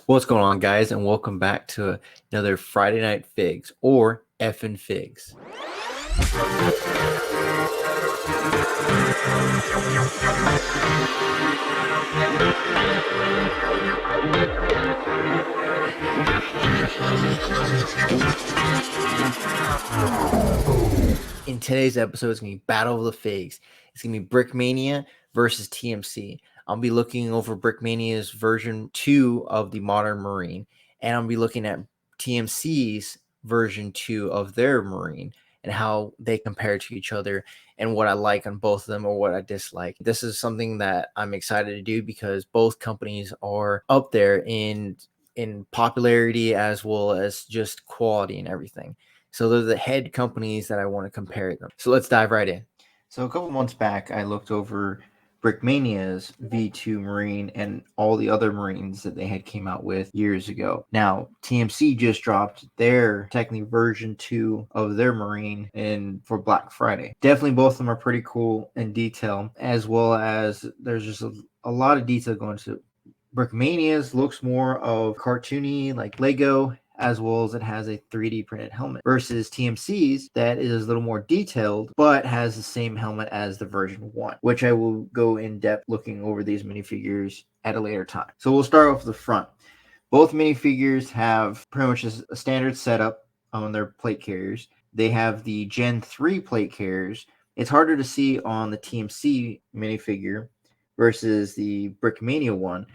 What's going on, guys, and welcome back to another Friday Night Figs, or Effin' Figs. In today's episode, it's going to be Battle of the Figs. It's going to be Brickmania versus TMC. I'll be looking over Brickmania's version 2 of the Modern Marine, and I'll be looking at TMC's version 2 of their Marine and how they compare to each other and what I like on both of them or what I dislike. This is something that I'm excited to do because both companies are up there in popularity as well as just quality and everything. So they're the head companies that I want to compare them. So let's dive right in. So a couple months back, I looked over Brickmania's V2 Marine and all the other Marines that they had came out with years ago. Now, TMC just dropped their technically version 2 of their Marine for Black Friday. Definitely both of them are pretty cool in detail, as well as there's just a lot of detail going to Brickmania's looks more of cartoony, like Lego, as well as it has a 3D printed helmet, versus TMC's that is a little more detailed but has the same helmet as the version 1, which I will go in depth looking over these minifigures at a later time. So we'll start off the front. Both minifigures have pretty much a standard setup on their plate carriers. They have the Gen 3 plate carriers. It's harder to see on the TMC minifigure versus the Brickmania one,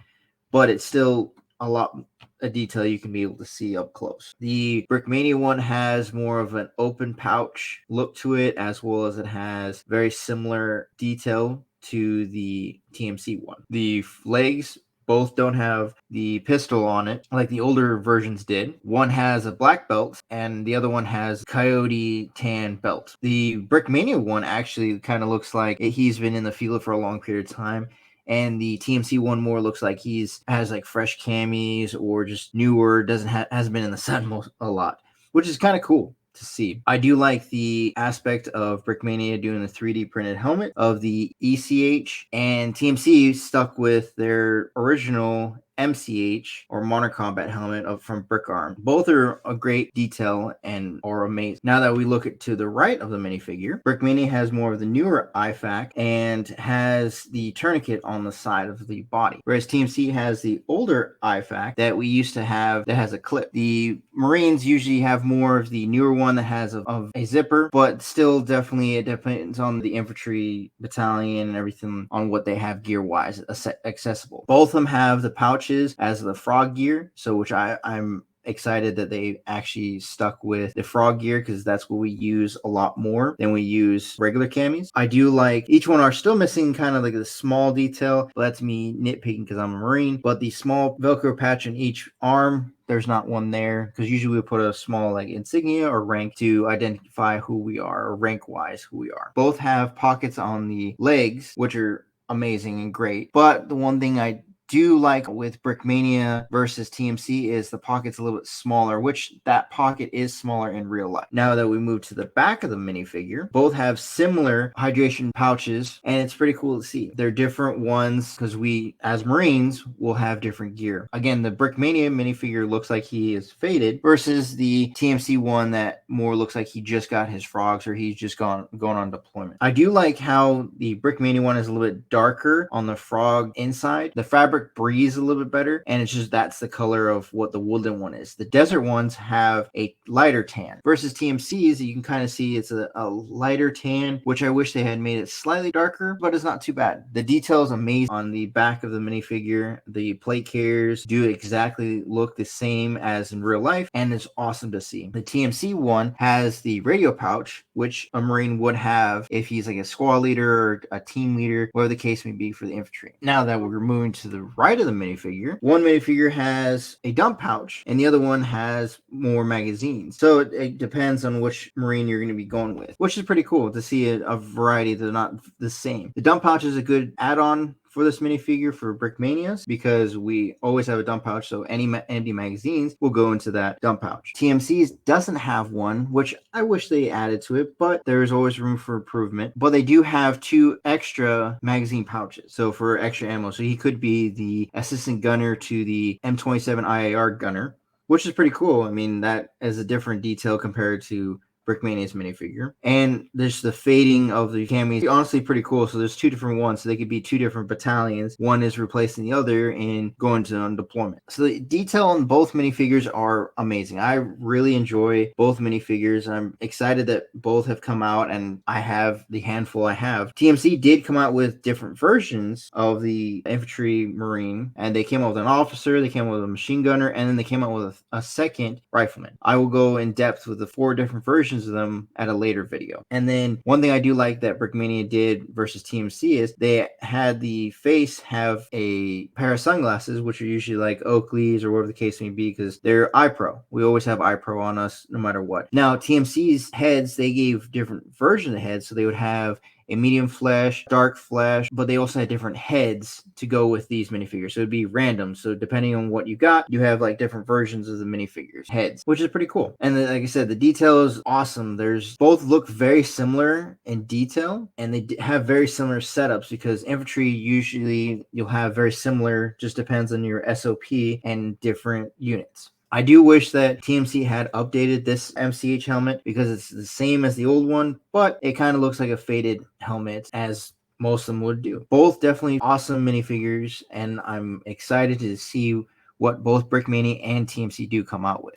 but it's still a lot of detail you can be able to see up close. The Brickmania one has more of an open pouch look to it, as well as it has very similar detail to the TMC one. The legs both don't have the pistol on it like the older versions did. One has a black belt and the other one has coyote tan belt. The Brickmania one actually kind of looks like he's been in the field for a long period of time, and the TMC one more looks like has like fresh camis or just newer, hasn't been in the sun a lot, which is kind of cool to see. I do like the aspect of Brickmania doing the 3D printed helmet of the ECH, and TMC stuck with their original MCH or Modern Combat helmet from Brick Arm. Both are a great detail and are amazing. Now that we look to the right of the minifigure, Brickmania has more of the newer IFAK and has the tourniquet on the side of the body, whereas TMC has the older IFAK that we used to have that has a clip. The Marines usually have more of the newer one that has a zipper, but still definitely it depends on the infantry battalion and everything on what they have gear wise accessible. Both of them have the pouches as the frog gear, so which I'm excited that they actually stuck with the frog gear because that's what we use a lot more than we use regular camis. I do like each one are still missing kind of like the small detail, but that's me nitpicking because I'm a Marine. But the small Velcro patch in each arm, there's not one there because usually we put a small like insignia or rank to identify who we are, or rank wise who we are. Both have pockets on the legs, which are amazing and great. But the one thing I do like with Brickmania versus TMC is the pocket's a little bit smaller, which that pocket is smaller in real life. Now that we move to the back of the minifigure, both have similar hydration pouches, and it's pretty cool to see. They're different ones because we, as Marines, will have different gear. Again, the Brickmania minifigure looks like he is faded versus the TMC one that more looks like he just got his frogs or he's just going on deployment. I do like how the Brickmania one is a little bit darker on the frog inside. The fabric breathes a little bit better, and it's just that's the color of what the woodland one is. The desert ones have a lighter tan versus TMC's. You can kind of see it's a lighter tan, which I wish they had made it slightly darker, but it's not too bad. The detail is amazing on the back of the minifigure. The plate carriers do exactly look the same as in real life, and it's awesome to see. The TMC one has the radio pouch, which a Marine would have if he's like a squad leader or a team leader, whatever the case may be for the infantry. Now that we're moving to the right of the minifigure, one minifigure has a dump pouch and the other one has more magazines. So it depends on which Marine you're going to be going with, which is pretty cool to see a variety. They're not the same. The dump pouch is a good add-on for this minifigure for Brickmanias because we always have a dump pouch, so any empty magazines will go into that dump pouch. TMC's doesn't have one, which I wish they added to it, but there's always room for improvement. But they do have 2 extra magazine pouches, so for extra ammo. So he could be the assistant gunner to the M27 IAR gunner, which is pretty cool. I mean, that is a different detail compared to Brickmania's minifigure. And there's the fading of the camis. Honestly, pretty cool. So there's 2 different ones. So they could be 2 different battalions. One is replacing the other and going to on deployment. So the detail on both minifigures are amazing. I really enjoy both minifigures. I'm excited that both have come out, and I have the handful I have. TMC did come out with different versions of the infantry marine, and they came out with an officer, they came out with a machine gunner, and then they came out with a second rifleman. I will go in depth with the 4 different versions of them at a later video. And then one thing I do like that Brickmania did versus TMC is they had the face have a pair of sunglasses, which are usually like Oakley's or whatever the case may be, because they're eye pro. We always have eye pro on us no matter what. Now TMC's heads, they gave different versions of heads, so they would have a medium flesh, dark flesh, but they also had different heads to go with these minifigures. So it'd be random. So depending on what you got, you have like different versions of the minifigures heads, which is pretty cool. And then, like I said, the detail is awesome. There's both look very similar in detail, and they have very similar setups because infantry usually you'll have very similar, just depends on your SOP and different units. I do wish that TMC had updated this MCH helmet because it's the same as the old one, but it kind of looks like a faded helmet as most of them would do. Both definitely awesome minifigures, and I'm excited to see what both Brickmania and TMC do come out with.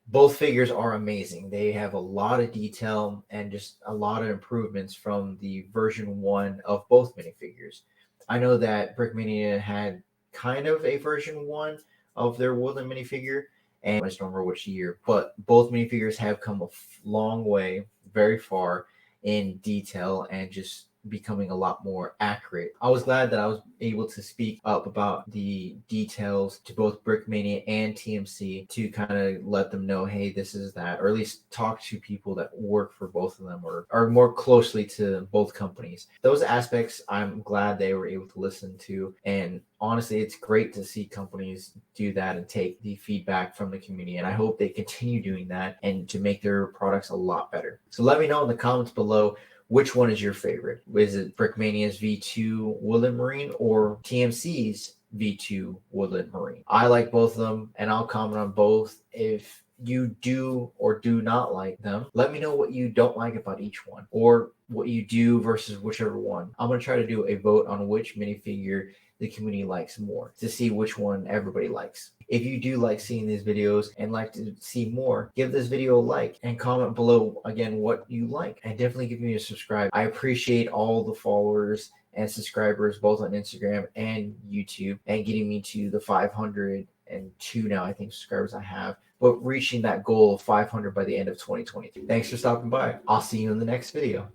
Both figures are amazing. They have a lot of detail and just a lot of improvements from the version 1 of both minifigures. I know that Brickmania had kind of a version 1 of their woodland minifigure, and I just don't remember which year, but both minifigures have come a long way, very far in detail and just becoming a lot more accurate. I was glad that I was able to speak up about the details to both Brickmania and TMC to kind of let them know, hey, this is that, or at least talk to people that work for both of them or are more closely to both companies. Those aspects I'm glad they were able to listen to, and honestly, it's great to see companies do that and take the feedback from the community. And I hope they continue doing that and to make their products a lot better. So let me know in the comments below, which one is your favorite? Is it Brickmania's V2 Woodland Marine or TMC's V2 Woodland Marine? I like both of them, and I'll comment on both. If you do or do not like them, let me know what you don't like about each one or what you do versus whichever one. I'm going to try to do a vote on which minifigure the community likes more to see which one everybody likes. If you do like seeing these videos and like to see more, give this video a like and comment below again what you like, and definitely give me a subscribe. I appreciate all the followers and subscribers both on Instagram and YouTube, and getting me to the 502 now I think subscribers I have, but reaching that goal of 500 by the end of 2023. Thanks for stopping by. I'll see you in the next video.